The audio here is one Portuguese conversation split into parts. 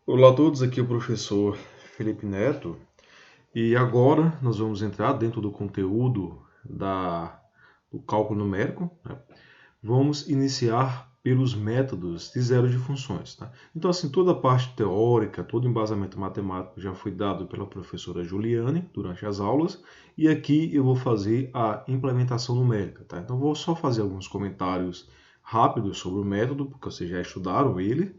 Olá a todos, aqui é o professor Felipe Neto e agora nós vamos entrar dentro do conteúdo do cálculo numérico, né? Vamos iniciar pelos métodos de zero de funções. Tá? Então, assim, toda a parte teórica, todo o embasamento matemático já foi dado pela professora Juliane durante as aulas e aqui eu vou fazer a implementação numérica. Tá? Então, vou só fazer alguns comentários rápidos sobre o método, porque vocês já estudaram ele.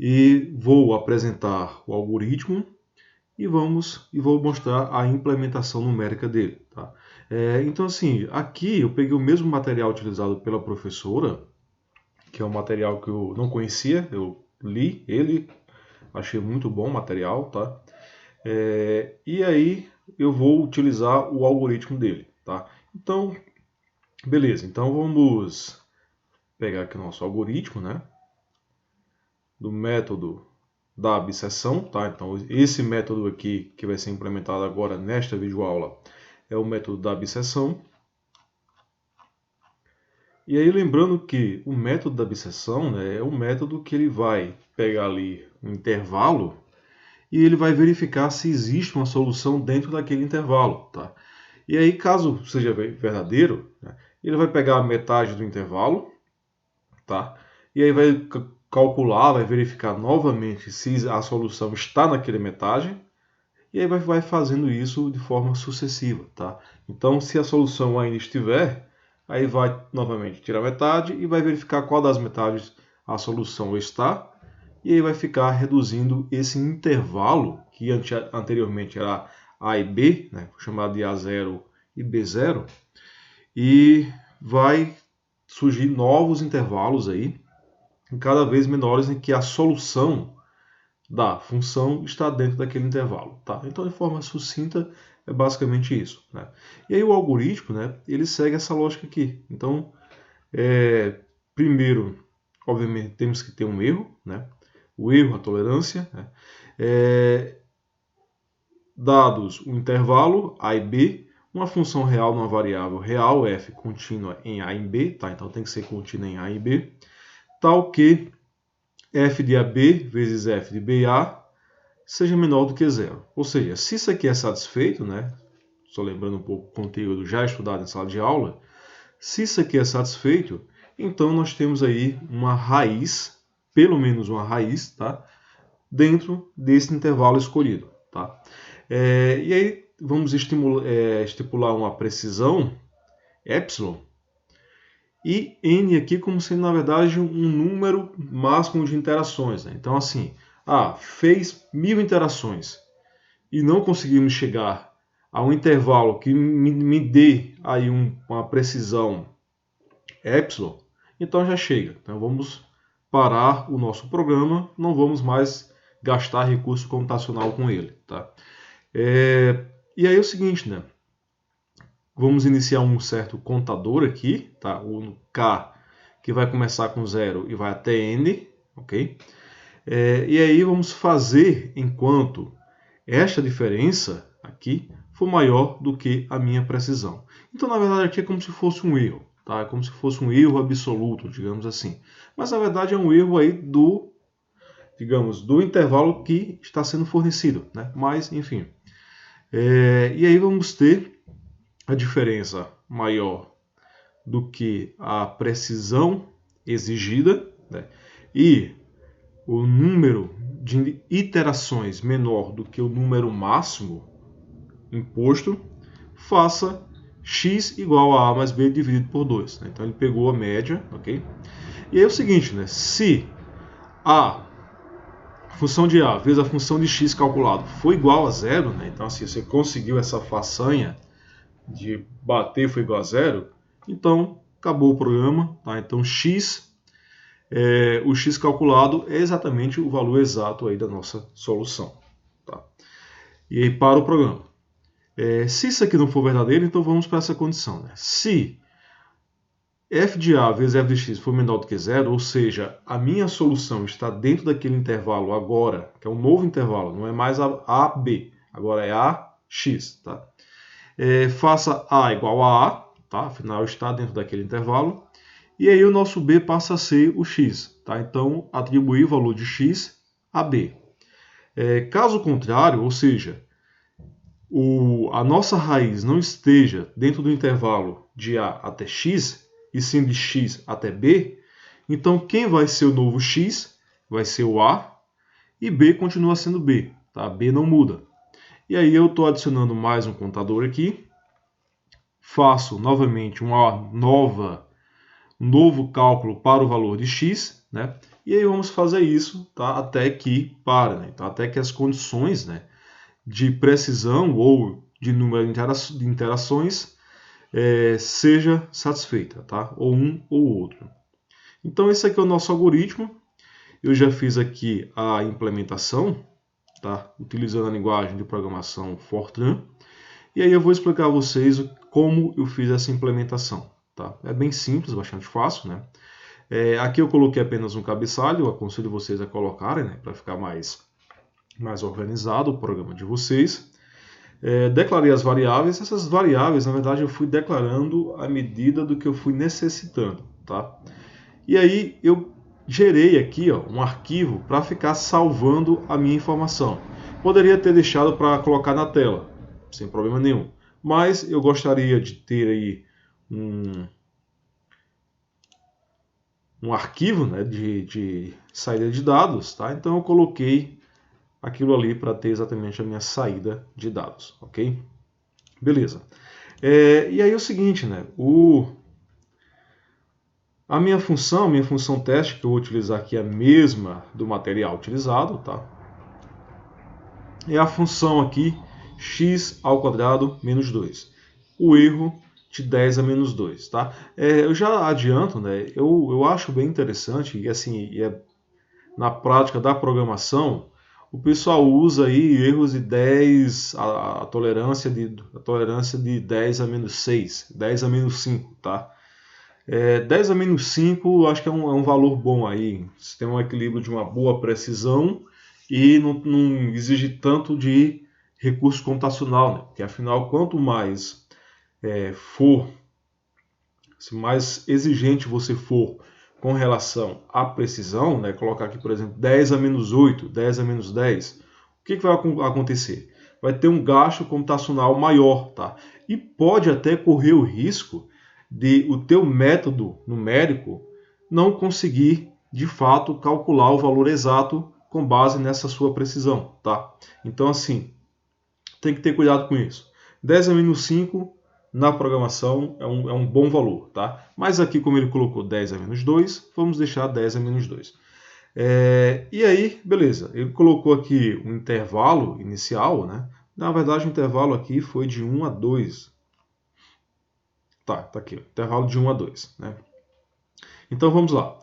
E vou apresentar o algoritmo e vou mostrar a implementação numérica dele. Tá? Então, assim, aqui eu peguei o mesmo material utilizado pela professora, que é um material que eu não conhecia, eu li ele, achei muito bom o material, tá? E aí eu vou utilizar o algoritmo dele, tá? Então, beleza, então vamos pegar aqui o nosso algoritmo, né? Do método da abscissão, tá? Então esse método aqui que vai ser implementado agora nesta videoaula é o método da abscissão. E aí lembrando que o método da abscissão, né, é um método que ele vai pegar ali um intervalo e ele vai verificar se existe uma solução dentro daquele intervalo, tá? E aí caso seja verdadeiro, né, ele vai pegar a metade do intervalo, tá? E aí vai calcular, vai verificar novamente se a solução está naquela metade, e aí vai fazendo isso de forma sucessiva, tá? Então, se a solução ainda estiver, aí vai novamente tirar metade e vai verificar qual das metades a solução está, e aí vai ficar reduzindo esse intervalo, que anteriormente era A e B, né, chamado de A0 e B0, e vai surgir novos intervalos aí, cada vez menores, em que a solução da função está dentro daquele intervalo. Tá? Então, de forma sucinta, é basicamente isso. Né? E aí o algoritmo, né, ele segue essa lógica aqui. Então, primeiro, obviamente, temos que ter um erro, né? O erro, a tolerância. Né? Dados o intervalo A e B, uma função real numa variável real, f, contínua em A e B, tá? Então tem que ser contínua em A e B, tal que f de AB vezes f de BA seja menor do que zero. Ou seja, se isso aqui é satisfeito, né? Só lembrando um pouco o conteúdo já estudado em sala de aula, se isso aqui é satisfeito, então nós temos aí uma raiz, pelo menos uma raiz, tá? Dentro desse intervalo escolhido, tá? E aí vamos estipular uma precisão, epsilon, e n aqui como sendo, na verdade, um número máximo de interações. Né? Então, assim, fez 1000 interações e não conseguimos chegar a um intervalo que me dê aí uma precisão epsilon, então já chega. Então, vamos parar o nosso programa, não vamos mais gastar recurso computacional com ele. Tá? E aí é o seguinte, né? Vamos iniciar um certo contador aqui, tá? O K, que vai começar com 0 e vai até N, ok? E aí vamos fazer enquanto esta diferença aqui for maior do que a minha precisão. Então, na verdade, aqui é como se fosse um erro, tá? É como se fosse um erro absoluto, digamos assim. Mas, na verdade, é um erro aí do intervalo que está sendo fornecido, né? Mas, enfim. E aí vamos ter a diferença maior do que a precisão exigida, né? E o número de iterações menor do que o número máximo imposto, faça x igual a mais b dividido por 2. Né? Então ele pegou a média, ok? E aí é o seguinte, né? Se a função de a vezes a função de x calculado for igual a zero, né? Então assim, você conseguiu essa façanha de bater foi igual a zero, então acabou o programa. Tá? Então o x calculado é exatamente o valor exato aí da nossa solução. Tá? E aí para o programa. Se isso aqui não for verdadeiro, então vamos para essa condição. Né? Se f de a vezes f de x for menor do que zero, ou seja, a minha solução está dentro daquele intervalo agora, que é um novo intervalo, não é mais a b, agora é a x. Tá? Faça a igual a a, tá? Afinal está dentro daquele intervalo, e aí o nosso b passa a ser o x. Tá? Então, atribuir o valor de x a b. Caso contrário, ou seja, a nossa raiz não esteja dentro do intervalo de A até X, e sim de X até B, então quem vai ser o novo X vai ser o A, e B continua sendo B, tá? B não muda. E aí eu estou adicionando mais um contador aqui, faço novamente um novo cálculo para o valor de X, né? E aí vamos fazer isso, tá? Até que pare, né? Então, até que as condições, né, de precisão ou de número de interações seja satisfeita, tá? Ou um ou outro. Então esse aqui é o nosso algoritmo. Eu já fiz aqui a implementação, tá? Utilizando a linguagem de programação Fortran. E aí eu vou explicar a vocês como eu fiz essa implementação, tá? É bem simples, bastante fácil, né? Aqui eu coloquei apenas um cabeçalho, eu aconselho vocês a colocarem, né, para ficar mais organizado o programa de vocês. Declarei as variáveis. Essas variáveis, na verdade, eu fui declarando à medida do que eu fui necessitando, tá? E aí eu gerei aqui, ó, um arquivo para ficar salvando a minha informação. Poderia ter deixado para colocar na tela, sem problema nenhum. Mas eu gostaria de ter aí um arquivo, né, de saída de dados, tá? Então eu coloquei aquilo ali para ter exatamente a minha saída de dados, ok? Beleza. E aí é o seguinte, né? A minha função teste, que eu vou utilizar aqui, é a mesma do material utilizado, tá? É a função aqui x² menos 2. O erro de 10 a menos 2, tá? Eu já adianto, né? Eu acho bem interessante, e assim, na prática da programação, o pessoal usa aí erros de 10, a tolerância de 10 a menos 6, 10 a menos 5, tá? 10 a menos 5 acho que é um valor bom aí. Você tem um equilíbrio de uma boa precisão e não exige tanto de recurso computacional, né? Porque afinal, quanto mais mais exigente você for com relação à precisão, né? Colocar aqui, por exemplo, 10 a menos 8, 10 a menos 10, o que vai acontecer? Vai ter um gasto computacional maior, tá? E pode até correr o risco de o teu método numérico não conseguir, de fato, calcular o valor exato com base nessa sua precisão, tá? Então, assim, tem que ter cuidado com isso. 10 a menos 5 na programação é um bom valor, tá? Mas aqui, como ele colocou 10 a menos 2, vamos deixar 10 a menos 2. E aí, beleza, ele colocou aqui um intervalo inicial, né? Na verdade, o intervalo aqui foi de 1 a 2. Tá aqui, intervalo de 1 a 2, né? Então, vamos lá.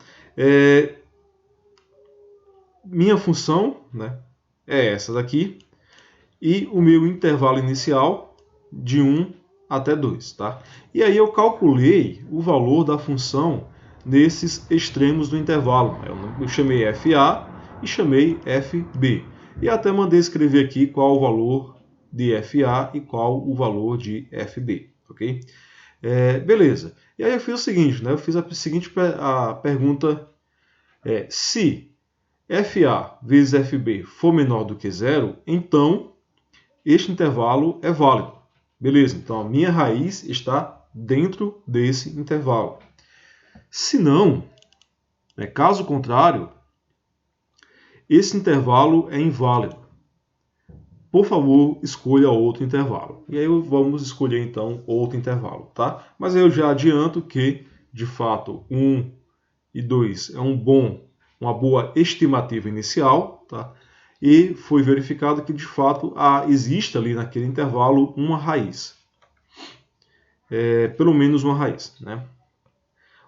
Minha função, né, é essa daqui, e o meu intervalo inicial de 1 até 2, tá? E aí eu calculei o valor da função nesses extremos do intervalo. Eu chamei FA e chamei FB. E até mandei escrever aqui qual o valor de FA e qual o valor de FB, ok? Beleza. E aí eu fiz o seguinte, né? Eu fiz a seguinte pergunta: se FA vezes FB for menor do que 0, então este intervalo é válido. Beleza, então a minha raiz está dentro desse intervalo. Se não, caso contrário, esse intervalo é inválido. Por favor, escolha outro intervalo. E aí vamos escolher então outro intervalo, tá? Mas eu já adianto que, de fato, 1 e 2 é uma boa estimativa inicial, tá? E foi verificado que, de fato, existe ali naquele intervalo uma raiz. Pelo menos uma raiz, né?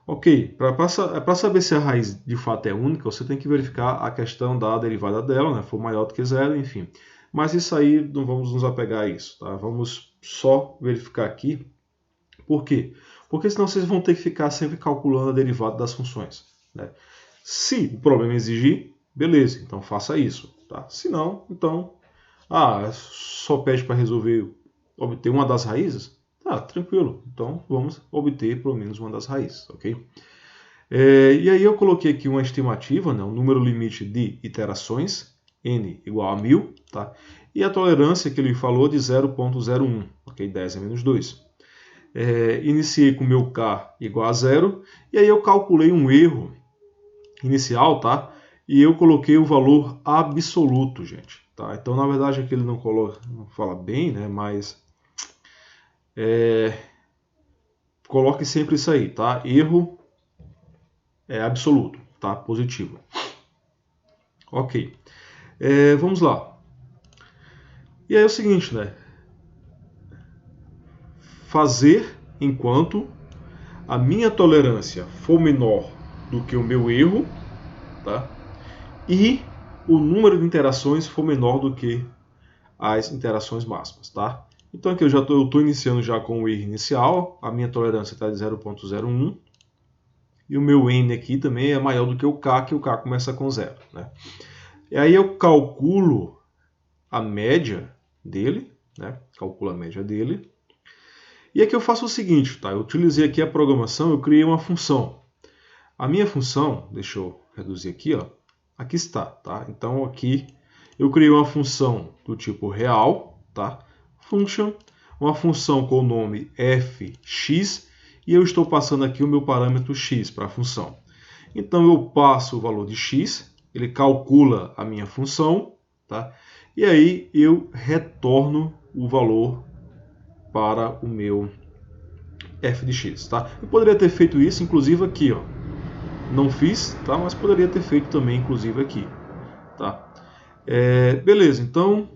Ok, para saber se a raiz de fato é única, você tem que verificar a questão da derivada dela, né? For maior do que 0, enfim. Mas isso aí, não vamos nos apegar a isso, tá? Vamos só verificar aqui. Por quê? Porque senão vocês vão ter que ficar sempre calculando a derivada das funções, né? Se o problema exigir, beleza, então faça isso, tá? Se não, então, só pede para obter uma das raízes? Tá, tranquilo, então vamos obter pelo menos uma das raízes, ok? E aí eu coloquei aqui uma estimativa, né, um número limite de iterações, n igual a 1000, tá? E a tolerância que ele falou de 0,01, ok? 10 a menos 2. Iniciei com o meu K igual a 0, e aí eu calculei um erro inicial, tá? E eu coloquei o valor absoluto, gente. Tá? Então, na verdade, aqui ele não fala bem, né? Mas coloque sempre isso aí, tá? Erro absoluto, tá? Positivo. Ok. Vamos lá. E aí é o seguinte, né? Fazer enquanto a minha tolerância for menor do que o meu erro, tá? E o número de interações for menor do que as interações máximas, tá? Então aqui eu estou iniciando já com o erro inicial, a minha tolerância está de 0,01 e o meu n aqui também é maior do que o k, que o k começa com 0, né? E aí eu calculo a média dele, né? Calculo a média dele. E aqui eu faço o seguinte, tá? Eu utilizei aqui a programação, eu criei uma função. A minha função, deixa eu reduzir aqui, ó. Aqui está, tá? Então aqui eu criei uma função do tipo real, tá? Function, uma função com o nome fx, e eu estou passando aqui o meu parâmetro x para a função. Então eu passo o valor de x, ele calcula a minha função, tá? E aí eu retorno o valor para o meu f de x, tá? Eu poderia ter feito isso, inclusive aqui, ó. Não fiz, tá? Mas poderia ter feito também, inclusive aqui, tá? Beleza, então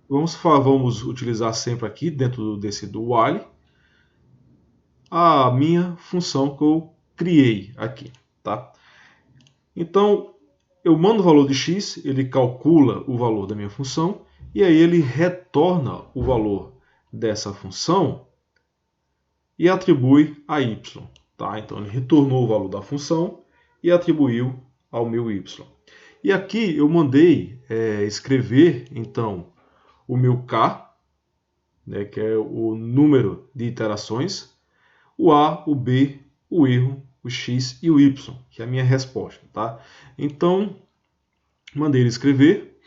vamos utilizar sempre aqui dentro desse do while a minha função que eu criei aqui, tá? Então eu mando o valor de x, ele calcula o valor da minha função e aí ele retorna o valor dessa função e atribui a y, tá? Então ele retornou o valor da função e atribuiu ao meu y. E aqui eu mandei escrever então o meu k, né, que é o número de iterações, o a, o b, o erro, o x e o y, que é a minha resposta, tá? Então mandei ele escrever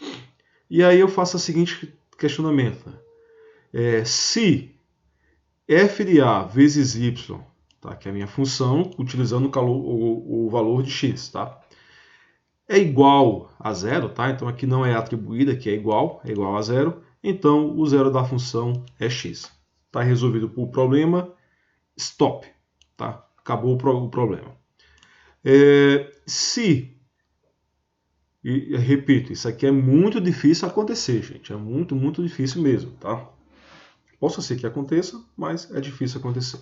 e aí eu faço o seguinte questionamento: se f de a vezes y, tá, que é a minha função, utilizando o valor de x, tá, é igual a zero, tá? Então aqui não é atribuída, aqui é igual a zero. Então o zero da função é x. Está resolvido o problema. Stop, tá? Acabou o problema. E repito, isso aqui é muito difícil acontecer, gente. É muito, muito difícil mesmo, tá? Possa ser que aconteça, mas é difícil acontecer.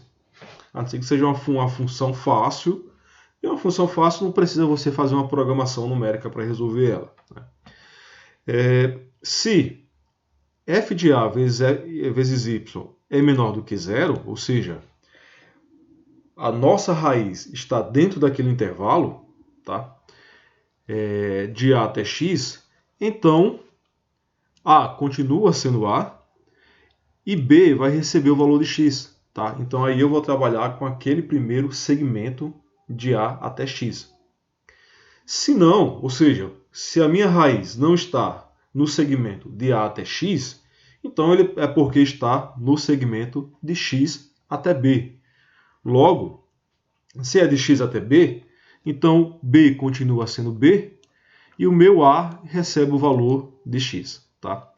A não ser que seja uma função fácil. E uma função fácil não precisa você fazer uma programação numérica para resolver ela, né? Se f de a vezes y é menor do que zero, ou seja, a nossa raiz está dentro daquele intervalo, tá? De a até x, então a continua sendo a e b vai receber o valor de x, tá? Então aí eu vou trabalhar com aquele primeiro segmento de a até x. Se não, ou seja, se a minha raiz não está no segmento de a até x, então ele é porque está no segmento de x até b. Logo, se é de x até b, então b continua sendo b e o meu a recebe o valor de x, tá?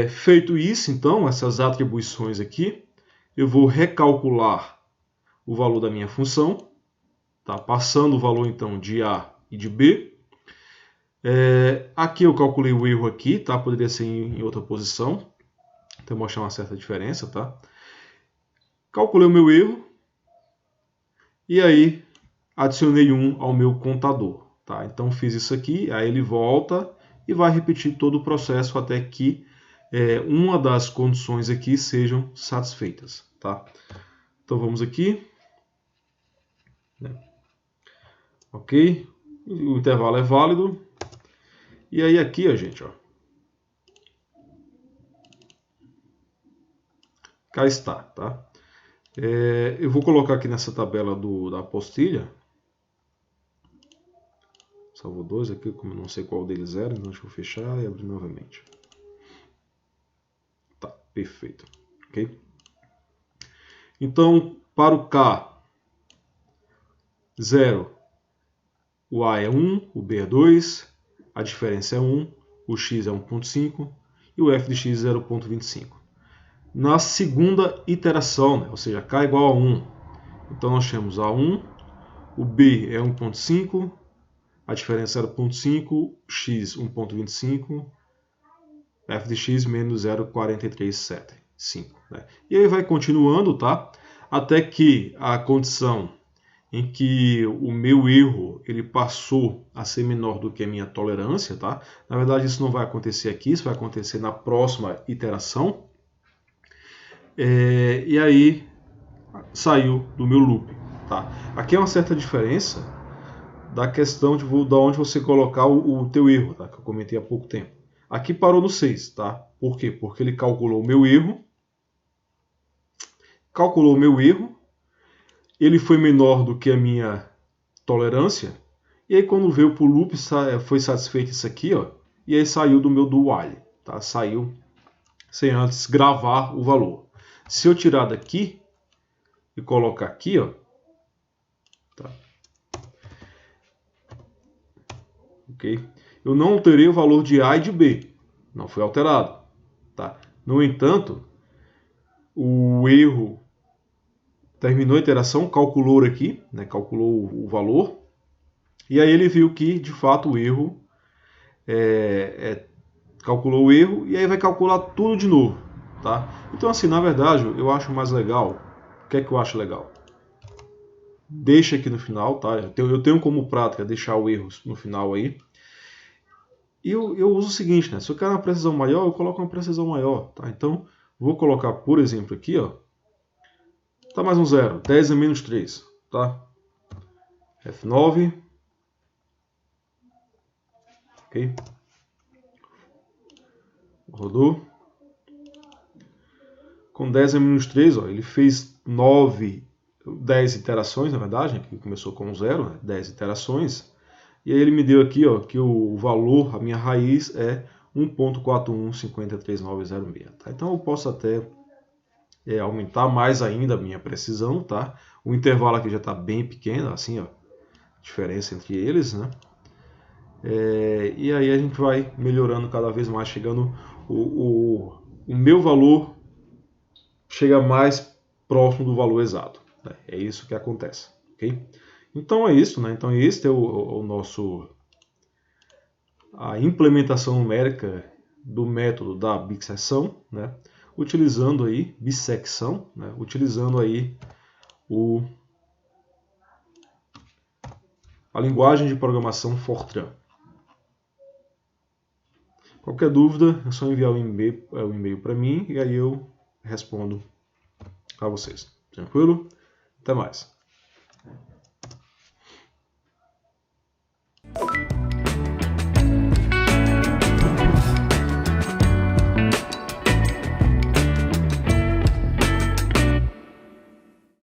Feito isso, então, essas atribuições aqui, eu vou recalcular o valor da minha função, tá? Passando o valor então de a e de b. Aqui eu calculei o erro aqui, tá? Poderia ser em outra posição, então mostrar uma certa diferença, tá? Calculei o meu erro e aí adicionei 1 ao meu contador, tá? Então fiz isso aqui, aí ele volta e vai repetir todo o processo até que uma das condições aqui sejam satisfeitas, tá? Então vamos aqui, ok? O intervalo é válido. E aí aqui, ó, gente, ó, cá está, tá? Eu vou colocar aqui nessa tabela da apostila, Salvou dois aqui, como eu não sei qual deles era, então deixa eu fechar e abrir novamente. Tá, perfeito. Ok? Então, para o K, 0, o A é 1, o B é 2, a diferença é 1, o X é 1.5 e o f de x é 0.25. Na segunda iteração, né, ou seja, K igual a 1, então nós temos A1, o B é 1.5, a diferença é 0.5, x 1.25, f de x menos 0.437,5. Né? E aí vai continuando, tá? Até que a condição em que o meu erro ele passou a ser menor do que a minha tolerância, tá? Na verdade, isso não vai acontecer aqui, isso vai acontecer na próxima iteração. E aí saiu do meu loop, tá? Aqui é uma certa diferença da questão de onde você colocar o teu erro, tá? Que eu comentei há pouco tempo. Aqui parou no 6, tá? Por quê? Porque ele calculou o meu erro, ele foi menor do que a minha tolerância, e aí quando veio para o loop foi satisfeito isso aqui, ó, e aí saiu do meu do while, tá? Saiu sem antes gravar o valor. Se eu tirar daqui e colocar aqui, ó, tá? Ok? Eu não alterei o valor de A e de B, não foi alterado, tá? No entanto, o erro terminou a iteração, calculou aqui, né? Calculou o valor, e aí ele viu que de fato o erro calculou o erro e aí vai calcular tudo de novo, tá? Então assim, na verdade, eu acho mais legal. O que é que eu acho legal? Deixa aqui no final, tá? Eu tenho como prática deixar o erro no final aí. E eu uso o seguinte, né? Se eu quero uma precisão maior, eu coloco uma precisão maior, tá? Então, vou colocar, por exemplo, aqui, ó. Tá mais um zero, 10 a menos 3, tá? F9. Ok? Rodou. Com 10 a menos 3, ó, ele fez 10 iterações, na verdade, aqui começou com 0, né? 10 iterações. E aí ele me deu aqui, ó, que o valor, a minha raiz é 1.4153.906. Tá? Então eu posso até aumentar mais ainda a minha precisão, tá? O intervalo aqui já está bem pequeno, assim, ó, diferença entre eles, né? E aí a gente vai melhorando cada vez mais, chegando o meu valor chega mais próximo do valor exato. Né? É isso que acontece, ok? Então é isso, né? Então este é o nosso a implementação numérica do método da bissecção, né? Utilizando aí bissecção, né? Utilizando aí a linguagem de programação Fortran. Qualquer dúvida é só enviar o e-mail para mim e aí eu respondo a vocês. Tranquilo? Até mais.